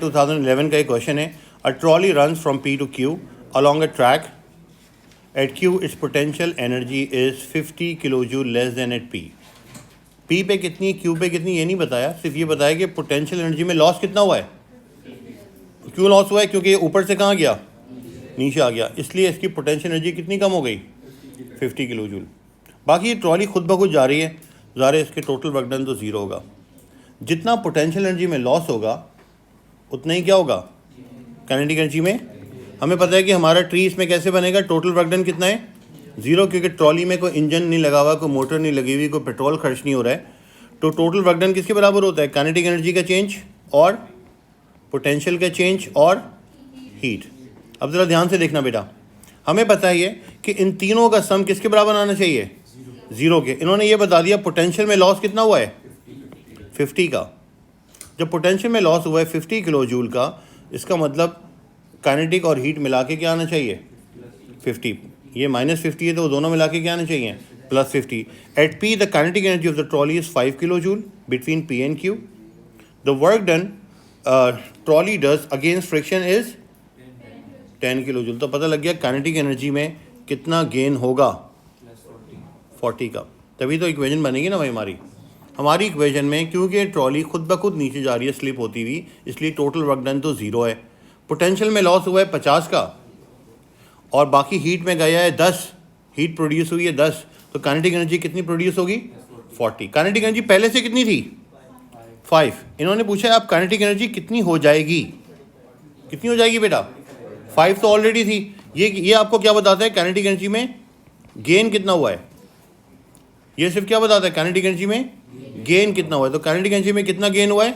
2011 का एक क्वेश्चन है, a trolley runs from P to Q along a track. At Q its potential energy is 50 kilojoule less than at P. P पे कितनी, Q पे कितनी, ये नहीं बताया, सिर्फ ये बताया कि पोटेंशियल एनर्जी में लॉस कितना हुआ है. क्यों लॉस हुआ है? क्योंकि ये ऊपर से कहाँ गया, नीचे आ गया, इसलिए इसकी पोटेंशियल एनर्जी कितनी कम हो गई, 50 किलोजूल. बाकी ये ट्रॉली खुद ब खुद जा रही है, ज़ाहिर है इसके टोटल वर्क डन तो ज़ीरो होगा. जितना पोटेंशियल एनर्जी में लॉस होगा उतना ही क्या होगा, काइनेटिक एनर्जी में. हमें पता है कि हमारा ट्री इसमें कैसे बनेगा, टोटल वर्क डन कितना है, ज़ीरो, क्योंकि ट्रॉली में कोई इंजन नहीं लगा हुआ, कोई मोटर नहीं लगी हुई, कोई पेट्रोल खर्च नहीं हो रहा है. तो टोटल वर्क डन किसके बराबर होता है, काइनेटिक एनर्जी का चेंज और पोटेंशियल का चेंज और हीट. अब ज़रा ध्यान से देखना बेटा, हमें पता है कि इन तीनों का सम किसके बराबर आना चाहिए, ज़ीरो के. इन्होंने ये बता दिया पोटेंशियल में लॉस कितना हुआ है, 50 का. जब पोटेंशियल में लॉस हुआ है 50 किलो जूल का, इसका मतलब काइनेटिक और हीट मिला के क्या आना चाहिए, 50. ये -50 है तो वो दोनों मिला के क्या आना चाहिए, +50. At P the kinetic energy of the trolley is 5 kilo joule between P and Q. The work done trolley does against friction is 10 kilo joule. तो पता लग गया काइनेटिक एनर्जी में कितना गेन होगा, 40 का. तभी तो इक्वेशन बनेगी ना भाई हमारी इक्वेशन में, क्योंकि ट्रॉली खुद ब खुद नीचे जा रही है स्लिप होती हुई, इसलिए टोटल वर्क डन तो ज़ीरो है. पोटेंशियल में लॉस हुआ है 50 का और बाकी हीट में गया है 10, हीट प्रोड्यूस हुई है 10, तो काइनेटिक एनर्जी कितनी प्रोड्यूस होगी, 40. काइनेटिक एनर्जी पहले से कितनी थी, 5. इन्होंने पूछा है अब काइनेटिक एनर्जी कितनी हो जाएगी, कितनी हो जाएगी बेटा, 5 तो ऑलरेडी थी. ये आपको क्या बताता है, काइनेटिक एनर्जी में गेन कितना हुआ है. ये सिर्फ क्या बताता है, काइनेटिक एनर्जी में गेन कितना हुआ है. तो काइनेटिक एनर्जी में कितना गेन हुआ है,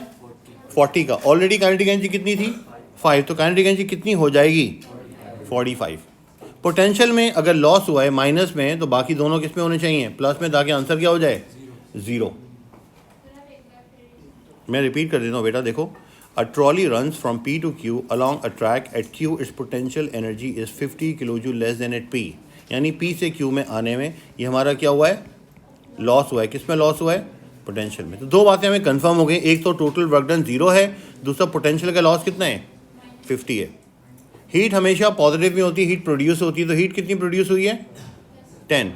40 का. ऑलरेडी काइनेटिक एनर्जी कितनी थी, 5. तो काइनेटिक एनर्जी कितनी हो जाएगी, 45. पोटेंशियल में अगर लॉस हुआ है माइनस में, तो बाकी दोनों किस में होने चाहिए, प्लस में, ताकि आंसर क्या हो जाए, ज़ीरो. मैं रिपीट कर देता हूँ बेटा, देखो, a trolley runs from P to Q along a track. At Q its potential energy is 50 kilojoule less than at P. यानी P से Q में आने में ये हमारा क्या हुआ है, लॉस हुआ है. किस में लॉस हुआ है, पोटेंशियल में. तो दो बातें हमें कंफर्म हो गई, एक तो टोटल वर्क डन ज़ीरो है, दूसरा पोटेंशियल का लॉस कितना है, 50 है. हीट हमेशा पॉजिटिव में होती है, हीट प्रोड्यूस होती है, तो हीट कितनी प्रोड्यूस हुई है, 10.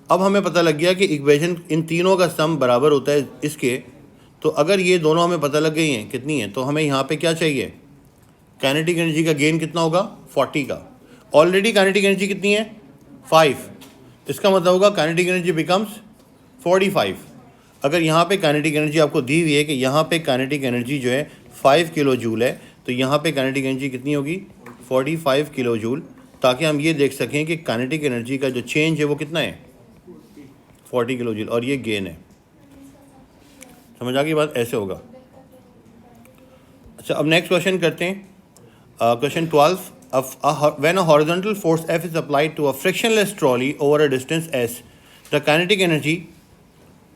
अब हमें पता लग गया कि इक्वेशन इन तीनों का सम बराबर होता है इसके. तो अगर ये दोनों हमें पता लग गई हैं कितनी है, तो हमें यहाँ पे क्या चाहिए, काइनेटिक एनर्जी का गेन कितना होगा, 40 का. ऑलरेडी काइनेटिक एनर्जी कितनी है, 5. इसका मतलब होगा काइनेटिक एनर्जी बिकम्स 45. अगर यहाँ पे काइनेटिक एनर्जी आपको दी हुई है कि यहाँ पे काइनेटिक एनर्जी जो है 5 किलो जूल है, तो यहाँ पे काइनेटिक एनर्जी कितनी होगी, 45 किलो जूल, ताकि हम ये देख सकें कि काइनेटिक एनर्जी का जो चेंज है वो कितना है, 40 किलो जूल, और ये गेन है. समझ आ गई बात, ऐसे होगा. अच्छा, अब नेक्स्ट क्वेश्चन करते हैं. Question 12. When a horizontal force F is applied to a frictionless trolley over a distance S, the kinetic energy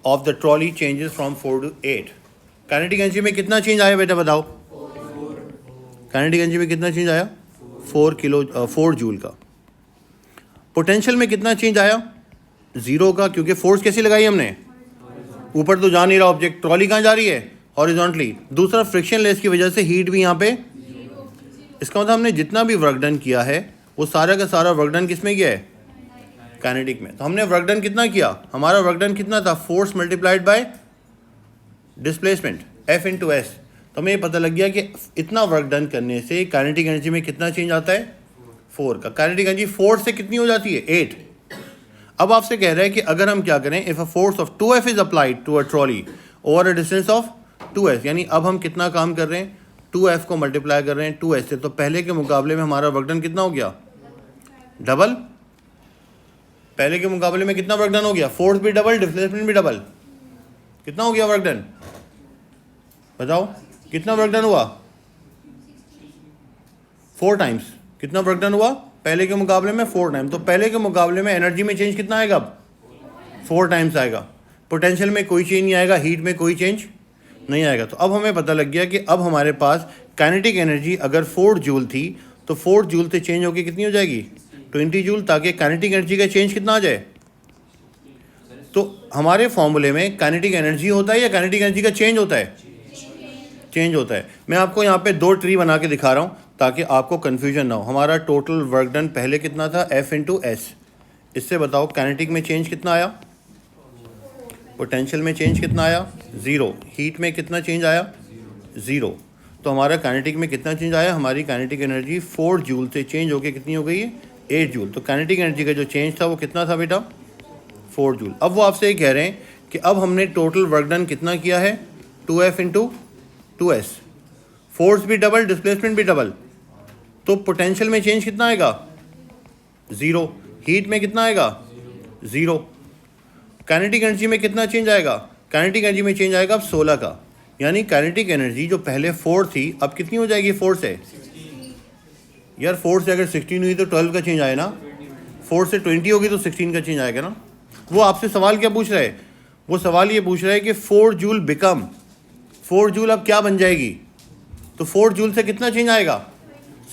of the trolley changes from 4 to 8. Kinetic energy में कितना चेंज आया बेटा बताओ, काइनेटिक एनर्जी में कितना change आया, 4 joule का. Potential में कितना चेंज आया, ज़ीरो का, क्योंकि फोर्स कैसी लगाई हमने, ऊपर तो जा नहीं रहा ऑब्जेक्ट, ट्रॉली कहाँ जा रही है, हॉरिजॉन्टली. दूसरा फ्रिक्शन लेस की वजह से हीट भी यहाँ पे, इसका मतलब हमने जितना भी वर्क डन किया है वो सारा का सारा वर्क डन किस में किया है, काइनेटिक में. तो हमने वर्क डन कितना किया, हमारा वर्क डन कितना था, force multiplied by displacement, F into S. तो हमें ये पता लग गया कि इतना वर्क डन करने से काइनेटिक एनर्जी में कितना चेंज आता है, 4 का. काइनेटिक एनर्जी 4 से कितनी हो जाती है, 8. अब आपसे कह रहा है कि अगर हम क्या करें, if a force of 2F is applied to a trolley over a distance of 2S, यानी अब हम कितना काम कर रहे हैं, 2F को मल्टीप्लाई कर रहे हैं 2S से, तो पहले के मुकाबले में हमारा वर्क डन कितना हो गया, डबल. पहले के मुकाबले में कितना वर्क डन हो गया, फोर्स भी डबल, डिस्प्लेसमेंट भी डबल. कितना हो गया वर्क डन, बताओ कितना वर्क डन हुआ, 4 टाइम्स. कितना वर्क डन हुआ पहले के मुकाबले में, 4 टाइम्स. तो पहले के मुकाबले में एनर्जी में चेंज कितना आएगा, अब 4 टाइम्स आएगा. पोटेंशियल में कोई चेंज नहीं आएगा, हीट में कोई चेंज नहीं आएगा. तो अब हमें पता लग गया कि अब हमारे पास काइनेटिक एनर्जी अगर 4 जूल थी, तो 4 जूल से चेंज होकर कितनी हो जाएगी, 20 जूल, ताकि काइनेटिक एनर्जी का चेंज कितना आ जाए. तो हमारे फॉर्मूले में काइनेटिक एनर्जी होता है या काइनेटिक एनर्जी का चेंज होता है, चेंज होता है। मैं आपको यहाँ पे 2 ट्री बना के दिखा रहा हूँ ताकि आपको कन्फ्यूजन ना हो। हमारा टोटल वर्क डन पहले कितना था, F इंटू एस। इससे बताओ काइनेटिक में चेंज कितना आया, पोटेंशियल में चेंज कितना आया, 0। हीट में कितना चेंज आया, 0। तो हमारा काइनेटिक में कितना चेंज आया, हमारी काइनेटिक एनर्जी 4 जूल से चेंज होकर कितनी हो गई है, 8 जूल। तो काइनेटिक एनर्जी का जो चेंज था वो कितना था बेटा, 4 जूल। अब वो आपसे ये कह रहे हैं कि अब हमने टोटल वर्क डन कितना किया है, 2F इंटू 2S। फोर्स भी डबल, डिस्प्लेसमेंट भी डबल, तो पोटेंशियल में चेंज कितना आएगा, 0। हीट में कितना आएगा, 0। काइनेटिक एनर्जी में कितना चेंज आएगा, काइनेटिक एनर्जी में चेंज आएगा अब 16 का। यानी काइनेटिक एनर्जी जो पहले 4 थी अब कितनी हो जाएगी, 4 से। यार 4 से अगर 16 हुई तो 12 का चेंज आए ना, 4 से 20 होगी तो 16 का चेंज आएगा ना। वो आपसे सवाल क्या पूछ रहा है, वो सवाल ये पूछ रहा है कि 4 जूल बिकम 4 जूल अब क्या बन जाएगी। तो 4 जूल से कितना चेंज आएगा,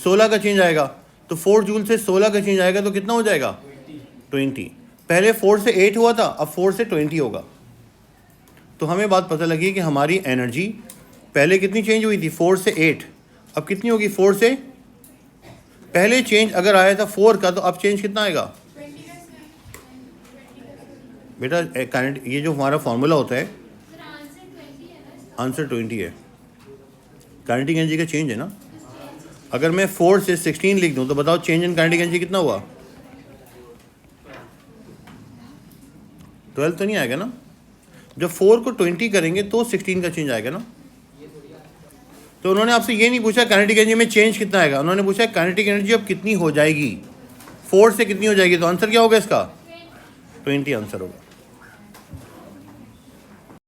16 का चेंज आएगा। तो 4 जूल से 16 का चेंज आएगा तो कितना हो जाएगा, 20। पहले 4 से 8 हुआ था, अब 4 से 20 होगा। तो हमें बात पता लगी कि हमारी एनर्जी पहले कितनी चेंज हुई थी, 4 से 8, अब कितनी होगी, 4 से। पहले चेंज अगर आया था 4 का तो अब चेंज कितना आएगा बेटा, काइनेट ये जो हमारा फॉर्मूला होता है, आंसर 20 है। काइनेटिक एनर्जी का चेंज है ना। अगर मैं 4 से 16 लिख दूं तो बताओ चेंज इन काइनेटिक एनर्जी कितना हुआ, 12 तो नहीं आएगा ना। जब 4 को 20 करेंगे तो 16 का चेंज आएगा ना। तो उन्होंने आपसे ये नहीं पूछा काइनेटिक एनर्जी में चेंज कितना आएगा, उन्होंने पूछा काइनेटिक एनर्जी अब कितनी हो जाएगी, 4 से कितनी हो जाएगी। तो आंसर क्या होगा इसका, 20 आंसर होगा।